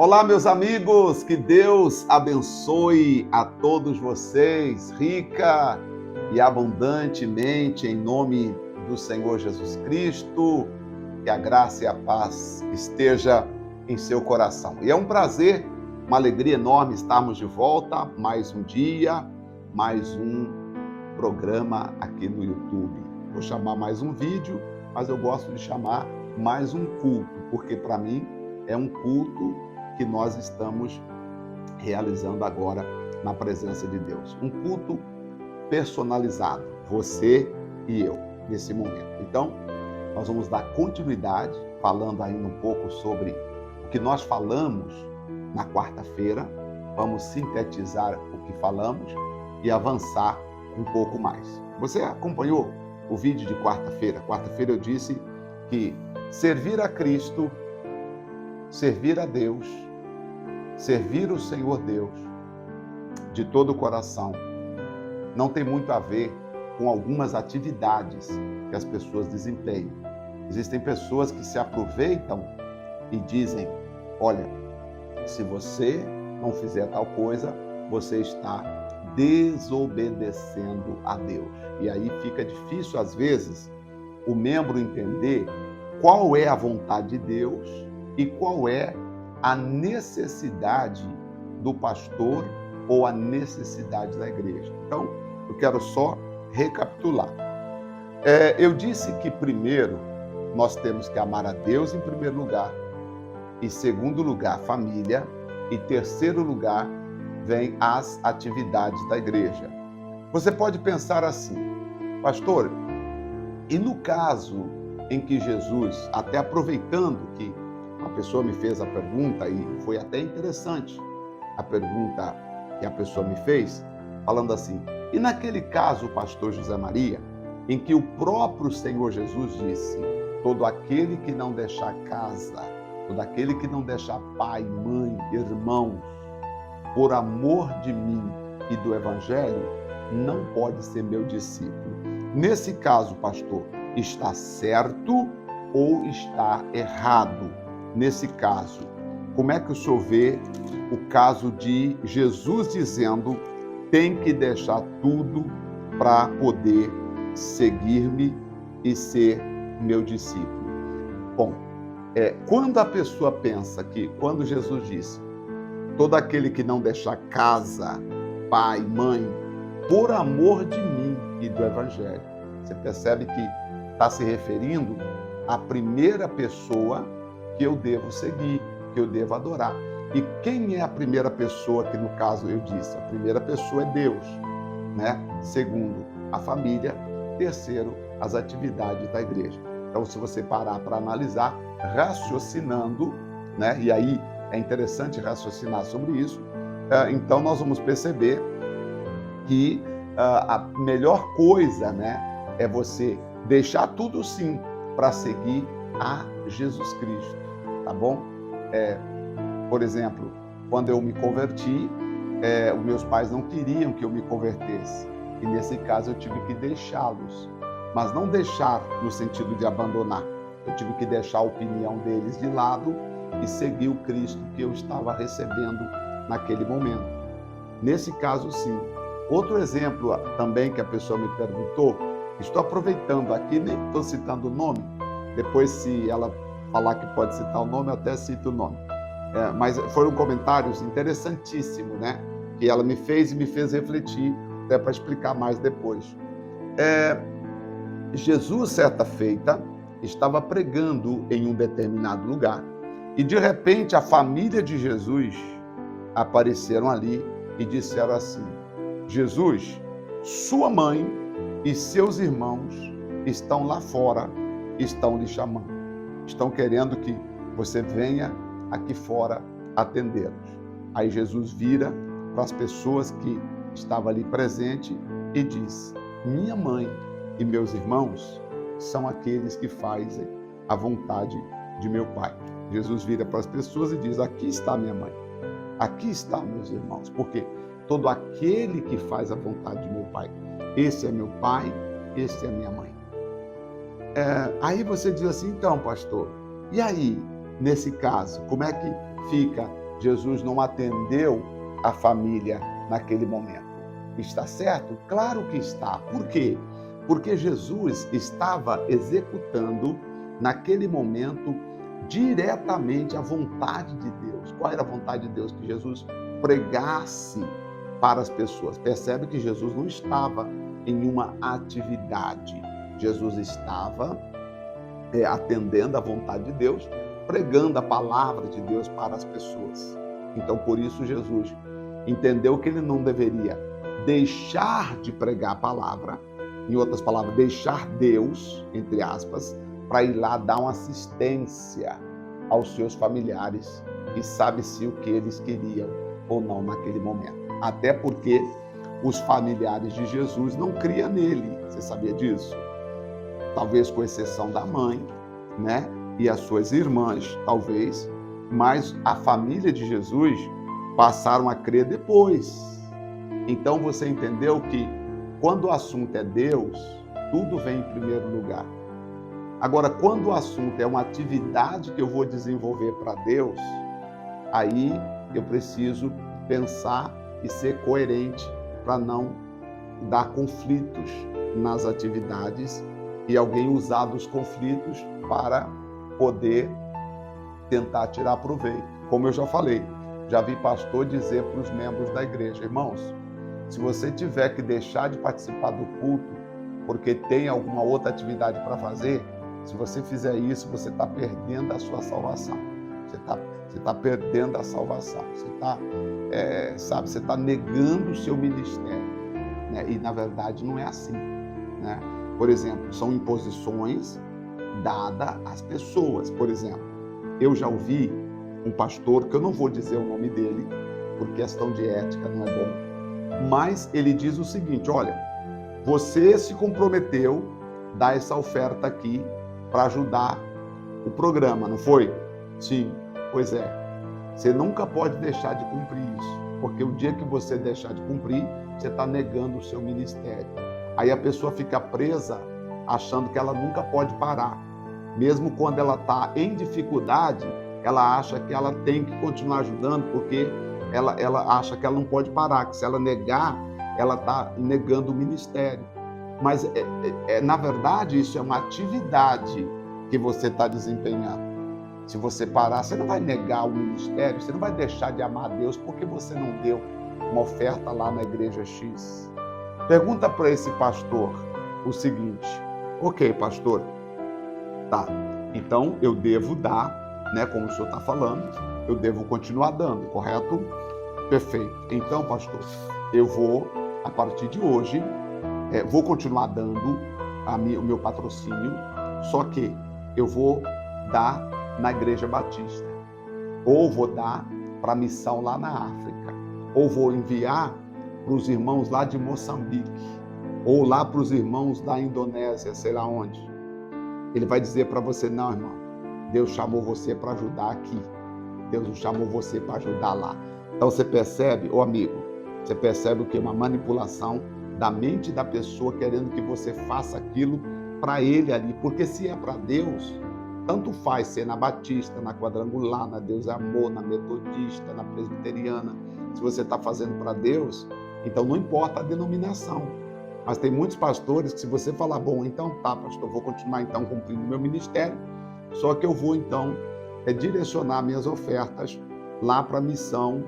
Olá, meus amigos, que Deus abençoe a todos vocês, rica e abundantemente, em nome do Senhor Jesus Cristo, que a graça e a paz esteja em seu coração. E é um prazer, uma alegria enorme estarmos de volta, mais um dia, mais um programa aqui no YouTube. Vou chamar mais um vídeo, mas eu gosto de chamar mais um culto, porque para mim é um culto que nós estamos realizando agora na presença de Deus. Um culto personalizado, você e eu, nesse momento. Então, nós vamos dar continuidade, falando ainda um pouco sobre o que nós falamos na quarta-feira. Vamos sintetizar o que falamos e avançar um pouco mais. Você acompanhou o vídeo de quarta-feira? Quarta-feira eu disse que servir a Cristo, servir a Deus, servir o Senhor Deus de todo o coração não tem muito a ver com algumas atividades que as pessoas desempenham. Existem pessoas que se aproveitam e dizem: olha, se você não fizer tal coisa, você está desobedecendo a Deus. E aí fica difícil, às vezes, o membro entender qual é a vontade de Deus e qual é a necessidade do pastor ou a necessidade da igreja. Então, eu quero só recapitular. Eu disse que primeiro nós temos que amar a Deus em primeiro lugar, em segundo lugar, família, e terceiro lugar, vem as atividades da igreja. Você pode pensar assim: pastor, e no caso em que Jesus, até aproveitando que a pessoa me fez a pergunta, e foi até interessante a pergunta que a pessoa me fez, falando assim: e naquele caso, pastor José Maria, em que o próprio Senhor Jesus disse: todo aquele que não deixar casa, todo aquele que não deixar pai, mãe, irmãos, por amor de mim e do Evangelho, não pode ser meu discípulo. Nesse caso, pastor, está certo ou está errado? Nesse caso, como é que o senhor vê o caso de Jesus dizendo: tem que deixar tudo para poder seguir-me e ser meu discípulo? Bom, quando a pessoa pensa que, quando Jesus disse: todo aquele que não deixar casa, pai, mãe, por amor de mim e do Evangelho, você percebe que está se referindo à primeira pessoa que eu devo seguir, que eu devo adorar. E quem é a primeira pessoa que, no caso, eu disse? A primeira pessoa é Deus, né? Segundo, a família. Terceiro, as atividades da igreja. Então, se você parar para analisar, raciocinando, né? E aí é interessante raciocinar sobre isso, então nós vamos perceber que a melhor coisa, né, é você deixar tudo sim para seguir a Jesus Cristo, tá bom? Por exemplo, quando eu me converti, os meus pais não queriam que eu me convertesse. E nesse caso eu tive que deixá-los. Mas não deixar no sentido de abandonar. Eu tive que deixar a opinião deles de lado e seguir o Cristo que eu estava recebendo naquele momento. Nesse caso, sim. Outro exemplo também que a pessoa me perguntou, estou aproveitando aqui, nem estou citando o nome. Depois, se ela falar que pode citar o nome, eu até cito o nome. Mas foram comentários interessantíssimos, né? Que ela me fez e me fez refletir, até para explicar mais depois. Jesus, certa feita, estava pregando em um determinado lugar e, de repente, a família de Jesus apareceram ali e disseram assim: Jesus, sua mãe e seus irmãos estão lá fora, estão lhe chamando. Estão querendo que você venha aqui fora atendê-los. Aí Jesus vira para as pessoas que estavam ali presentes e diz: minha mãe e meus irmãos são aqueles que fazem a vontade de meu Pai. Jesus vira para as pessoas e diz: aqui está minha mãe, aqui estão meus irmãos, porque todo aquele que faz a vontade de meu Pai, esse é meu Pai, esse é minha mãe. Aí você diz assim: então, pastor, e aí, nesse caso, como é que fica Jesus não atendeu a família naquele momento. Está certo? Claro que está. Por quê? Porque Jesus estava executando naquele momento diretamente a vontade de Deus. Qual era a vontade de Deus? Que Jesus pregasse para as pessoas. Percebe que Jesus não estava em uma atividade. Jesus estava atendendo à vontade de Deus, pregando a palavra de Deus para as pessoas. Então, por isso, Jesus entendeu que ele não deveria deixar de pregar a palavra, em outras palavras, deixar Deus, entre aspas, para ir lá dar uma assistência aos seus familiares, e sabe-se o que eles queriam ou não naquele momento. Até porque os familiares de Jesus não criam nele. Você sabia disso? Talvez com exceção da mãe, né? E as suas irmãs, talvez, mas a família de Jesus passaram a crer depois. Então você entendeu que quando o assunto é Deus, tudo vem em primeiro lugar. Agora, quando o assunto é uma atividade que eu vou desenvolver para Deus, aí eu preciso pensar e ser coerente para não dar conflitos nas atividades e alguém usar dos conflitos para poder tentar tirar proveito. Como eu já falei, já vi pastor dizer para os membros da igreja: irmãos, se você tiver que deixar de participar do culto porque tem alguma outra atividade para fazer, se você fizer isso, você está perdendo a sua salvação. Você está perdendo a salvação. Você está negando o seu ministério. Né? E, na verdade, não é assim. Né? Por exemplo, são imposições dadas às pessoas. Por exemplo, eu já ouvi um pastor, que eu não vou dizer o nome dele, por questão de ética, não é bom, mas ele diz o seguinte: olha, você se comprometeu a dar essa oferta aqui para ajudar o programa, não foi? Sim, pois é. Você nunca pode deixar de cumprir isso, porque o dia que você deixar de cumprir, você está negando o seu ministério. Aí a pessoa fica presa, achando que ela nunca pode parar. Mesmo quando ela está em dificuldade, ela acha que ela tem que continuar ajudando, porque ela acha que ela não pode parar, que se ela negar, ela está negando o ministério. Mas, na verdade, isso é uma atividade que você está desempenhando. Se você parar, você não vai negar o ministério, você não vai deixar de amar a Deus porque você não deu uma oferta lá na igreja X. Pergunta para esse pastor o seguinte: ok, pastor, tá, então eu devo dar, né, como o senhor está falando, eu devo continuar dando, correto? Perfeito. Então, pastor, eu vou, a partir de hoje, vou continuar dando o meu patrocínio, só que eu vou dar na Igreja Batista, ou vou dar para a missão lá na África, ou vou enviar para os irmãos lá de Moçambique, ou lá para os irmãos da Indonésia, sei lá onde. Ele vai dizer para você: não, irmão, Deus chamou você para ajudar aqui, Deus não chamou você para ajudar lá. Então você percebe, ô amigo, você percebe o que? Uma manipulação da mente da pessoa, querendo que você faça aquilo para ele ali, porque se é para Deus, tanto faz ser na Batista, na Quadrangular, na Deus é Amor, na Metodista, na Presbiteriana. Se você está fazendo para Deus, então não importa a denominação. Mas tem muitos pastores que, se você falar: bom, então tá, pastor, vou continuar então cumprindo o meu ministério, só que eu vou então direcionar minhas ofertas lá para a missão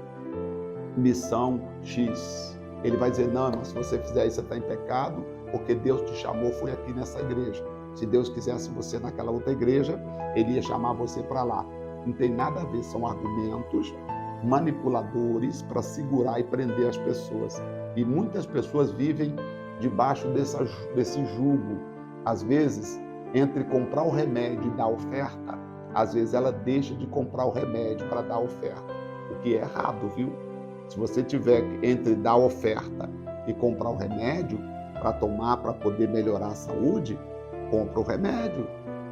X. Ele vai dizer: não, irmão, se você fizer isso, você está em pecado, porque Deus te chamou, foi aqui nessa igreja. Se Deus quisesse você naquela outra igreja, Ele ia chamar você para lá. Não tem nada a ver, são argumentos manipuladores para segurar e prender as pessoas. E muitas pessoas vivem debaixo desse jugo. Às vezes, entre comprar o remédio e dar oferta, às vezes ela deixa de comprar o remédio para dar oferta, o que é errado, viu? Se você tiver entre dar oferta e comprar o remédio para tomar, para poder melhorar a saúde, compra o remédio,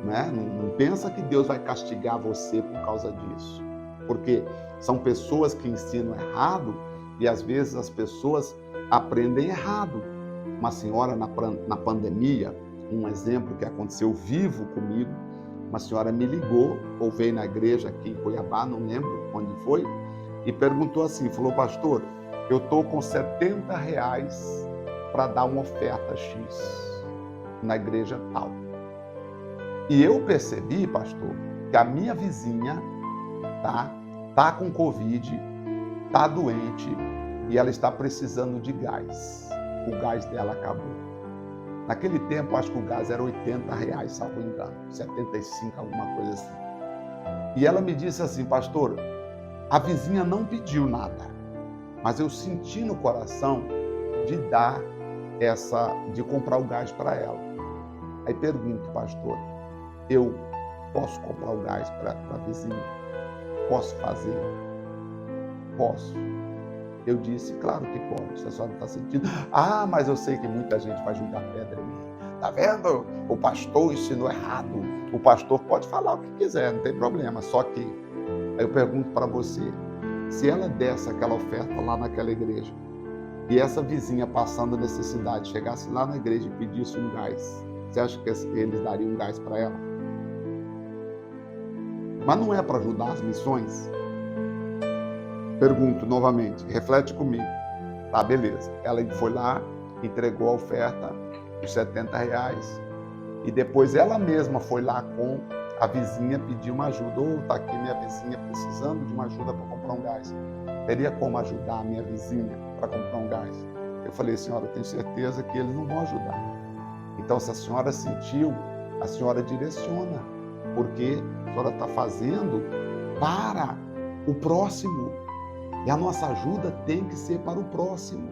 né? Não pensa que Deus vai castigar você por causa disso, porque são pessoas que ensinam errado e às vezes as pessoas aprendem errado. Uma senhora na pandemia, um exemplo que aconteceu vivo comigo, uma senhora me ligou, ou veio na igreja aqui em Cuiabá, não lembro onde foi, e perguntou assim, falou, pastor, eu estou com R$ 70 para dar uma oferta X na igreja tal. E eu percebi, pastor, que a minha vizinha tá com Covid, tá doente e ela está precisando de gás. O gás dela acabou. Naquele tempo, acho que o gás era R$ 80, salvo engano, 75, alguma coisa assim. E ela me disse assim, pastor, a vizinha não pediu nada, mas eu senti no coração de comprar o gás para ela. Aí pergunto, pastor, eu posso comprar o gás para a vizinha? Posso fazer? Posso. Eu disse, claro que pode, se a senhora não está sentindo. Ah, mas eu sei que muita gente vai jogar pedra em mim. Tá vendo? O pastor ensinou errado. O pastor pode falar o que quiser, não tem problema. Só que, aí eu pergunto para você, se ela desse aquela oferta lá naquela igreja, e essa vizinha passando necessidade, chegasse lá na igreja e pedisse um gás, você acha que eles dariam um gás para ela? Mas não é para ajudar as missões? Pergunto novamente, reflete comigo. Tá, beleza. Ela foi lá, entregou a oferta, os R$ 70, e depois ela mesma foi lá com a vizinha pedir uma ajuda. Tá aqui minha vizinha precisando de uma ajuda para comprar um gás. Teria como ajudar a minha vizinha para comprar um gás? Eu falei, senhora, eu tenho certeza que eles não vão ajudar. Então, se a senhora sentiu, a senhora direciona, porque a senhora está fazendo para o próximo. E a nossa ajuda tem que ser para o próximo.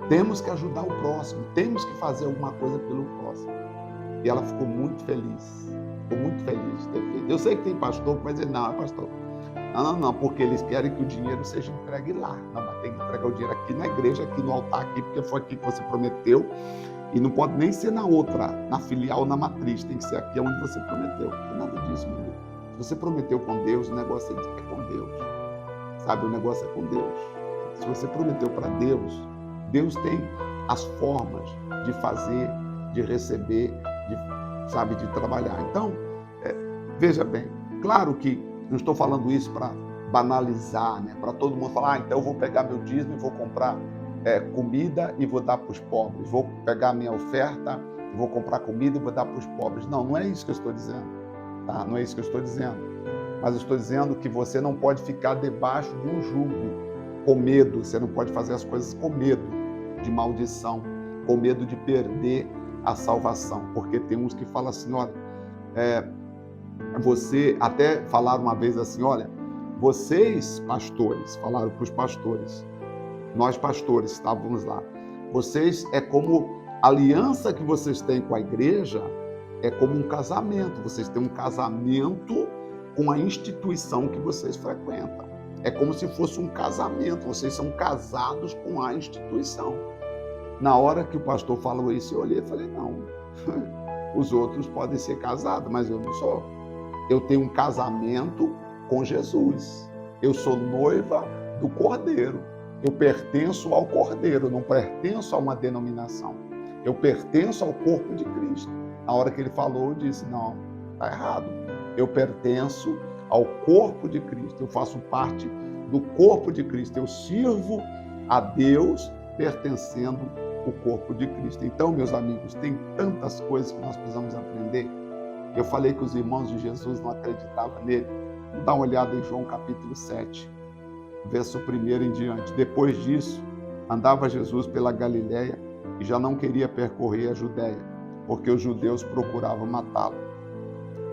Temos que ajudar o próximo, temos que fazer alguma coisa pelo próximo. E ela ficou muito feliz de ter feito. Eu sei que tem pastor que vai dizer, não, pastor, não, porque eles querem que o dinheiro seja entregue lá. Não, mas tem que entregar o dinheiro aqui na igreja, aqui no altar, aqui, porque foi aqui que você prometeu. E não pode nem ser na outra, na filial, na matriz, tem que ser aqui onde você prometeu. Não tem nada disso, meu Deus. Se você prometeu com Deus, o negócio é com Deus. Sabe, o negócio é com Deus. Se você prometeu para Deus, Deus tem as formas de fazer, de receber, de trabalhar. Então, veja bem, claro que não estou falando isso para banalizar, né? Para todo mundo falar, então eu vou pegar meu dízimo e vou comprar comida e vou dar para os pobres. Vou pegar minha oferta e vou comprar comida e vou dar para os pobres. Não, não é isso que eu estou dizendo. Tá? Não é isso que eu estou dizendo. Mas eu estou dizendo que você não pode ficar debaixo de um jugo, com medo. Você não pode fazer as coisas com medo de maldição, com medo de perder a salvação. Porque tem uns que falam assim, olha, você até falaram uma vez assim, olha, vocês pastores, falaram para os pastores, nós pastores estávamos lá, vocês é como a aliança que vocês têm com a igreja, é como um casamento, vocês têm um casamento com a instituição que vocês frequentam. É como se fosse um casamento, vocês são casados com a instituição. Na hora que o pastor falou isso, eu olhei e falei, não, os outros podem ser casados, mas eu não sou. Eu tenho um casamento com Jesus. Eu sou noiva do Cordeiro. Eu pertenço ao Cordeiro, não pertenço a uma denominação. Eu pertenço ao corpo de Cristo. Na hora que ele falou, eu disse, não, está errado. Eu pertenço ao corpo de Cristo, eu faço parte do corpo de Cristo, eu sirvo a Deus pertencendo ao corpo de Cristo. Então, meus amigos, tem tantas coisas que nós precisamos aprender. Eu falei que os irmãos de Jesus não acreditavam nele. Vamos dar uma olhada em João capítulo 7, verso 1 em diante. Depois disso, andava Jesus pela Galiléia e já não queria percorrer a Judéia, porque os judeus procuravam matá-lo.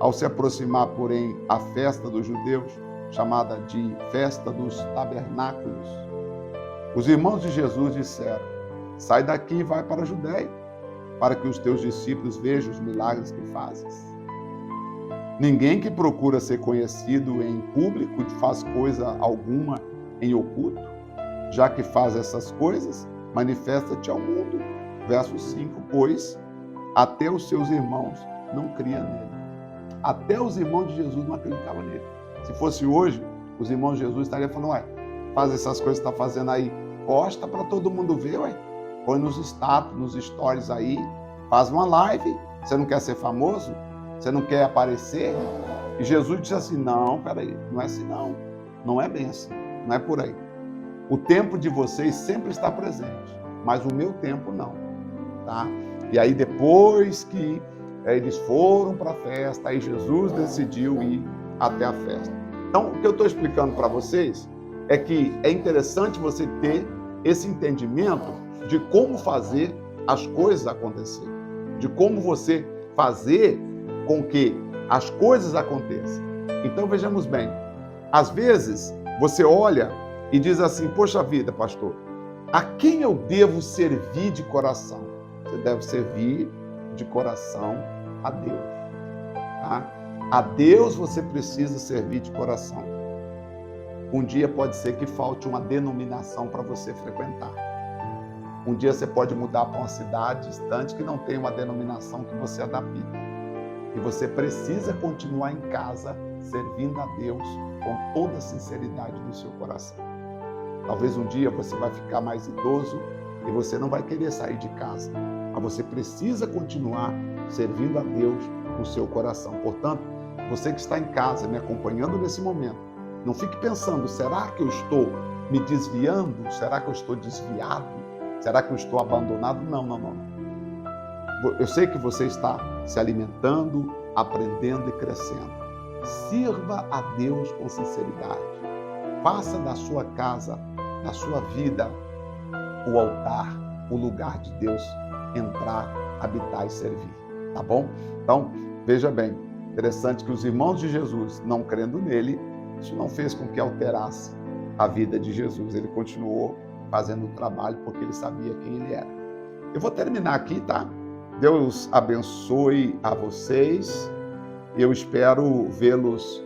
Ao se aproximar, porém, a festa dos judeus, chamada de Festa dos Tabernáculos, os irmãos de Jesus disseram, sai daqui e vai para a Judéia, para que os teus discípulos vejam os milagres que fazes. Ninguém que procura ser conhecido em público faz coisa alguma em oculto, já que faz essas coisas, manifesta-te ao mundo. Verso 5, pois até os seus irmãos não criam nele. Até os irmãos de Jesus não acreditavam nele. Se fosse hoje, os irmãos de Jesus estariam falando, ué, faz essas coisas que está fazendo aí, posta para todo mundo ver, ué. Põe nos status, nos stories aí, faz uma live. Você não quer ser famoso? Você não quer aparecer? E Jesus disse assim, não, peraí, não é assim não. Não é bem assim. não é por aí. O tempo de vocês sempre está presente, mas o meu tempo não, tá? E aí depois que eles foram para a festa, aí Jesus decidiu ir até a festa. Então, o que eu estou explicando para vocês é que é interessante você ter esse entendimento de como fazer as coisas acontecerem, de como você fazer com que as coisas aconteçam. Então, vejamos bem, às vezes você olha e diz assim, poxa vida, pastor, a quem eu devo servir de coração? Você deve servir de coração a Deus, tá? A Deus você precisa servir de coração. Um dia pode ser que falte uma denominação para você frequentar. Um dia você pode mudar para uma cidade distante que não tem uma denominação que você adapte. E você precisa continuar em casa servindo a Deus com toda a sinceridade do seu coração. Talvez um dia você vai ficar mais idoso e você não vai querer sair de casa, mas você precisa continuar servindo a Deus no seu coração. Portanto, você que está em casa me acompanhando nesse momento, não fique pensando, será que eu estou me desviando? Será que eu estou desviado? Será que eu estou abandonado? Não. Eu sei que você está se alimentando, aprendendo e crescendo. Sirva a Deus com sinceridade. Faça da sua casa, da sua vida, o altar, o lugar de Deus entrar, habitar e servir. Tá bom? Então, veja bem, interessante que os irmãos de Jesus, não crendo nele, isso não fez com que alterasse a vida de Jesus. Ele continuou fazendo o trabalho porque ele sabia quem ele era. Eu vou terminar aqui, tá? Deus abençoe a vocês. Eu espero vê-los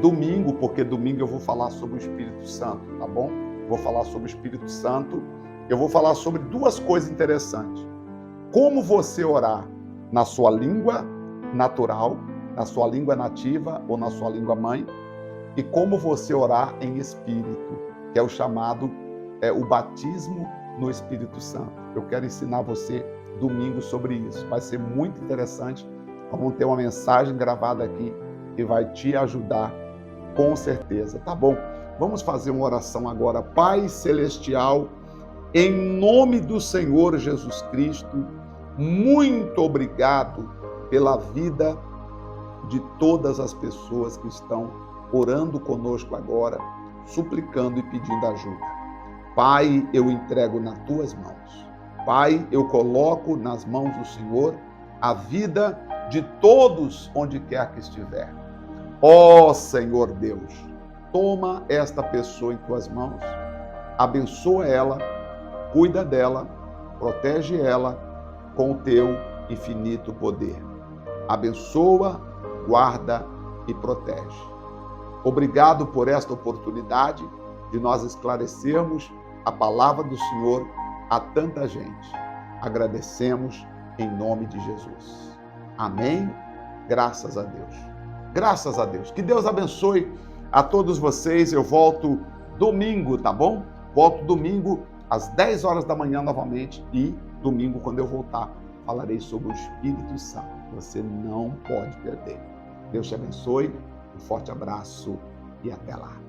domingo, porque domingo eu vou falar sobre o Espírito Santo, tá bom? Vou falar sobre o Espírito Santo. Eu vou falar sobre duas coisas interessantes. Como você orar na sua língua natural, na sua língua nativa ou na sua língua mãe, e como você orar em espírito, que é o chamado, o batismo no Espírito Santo. Eu quero ensinar você domingo sobre isso. Vai ser muito interessante. Vamos ter uma mensagem gravada aqui que vai te ajudar com certeza, tá bom? Vamos fazer uma oração agora. Pai Celestial, em nome do Senhor Jesus Cristo, muito obrigado pela vida de todas as pessoas que estão orando conosco agora, suplicando e pedindo ajuda. Pai, eu entrego nas tuas mãos. Pai, eu coloco nas mãos do Senhor a vida de todos onde quer que estiver. Ó Senhor Deus, toma esta pessoa em tuas mãos, abençoa ela, cuida dela, protege ela com o teu infinito poder. Abençoa, guarda e protege. Obrigado por esta oportunidade de nós esclarecermos a palavra do Senhor a tanta gente. Agradecemos em nome de Jesus. Amém? Graças a Deus. Graças a Deus. Que Deus abençoe a todos vocês. Eu volto domingo, tá bom? Volto domingo às 10 horas da manhã novamente e domingo, quando eu voltar, falarei sobre o Espírito Santo. Você não pode perder. Deus te abençoe. Um forte abraço e até lá.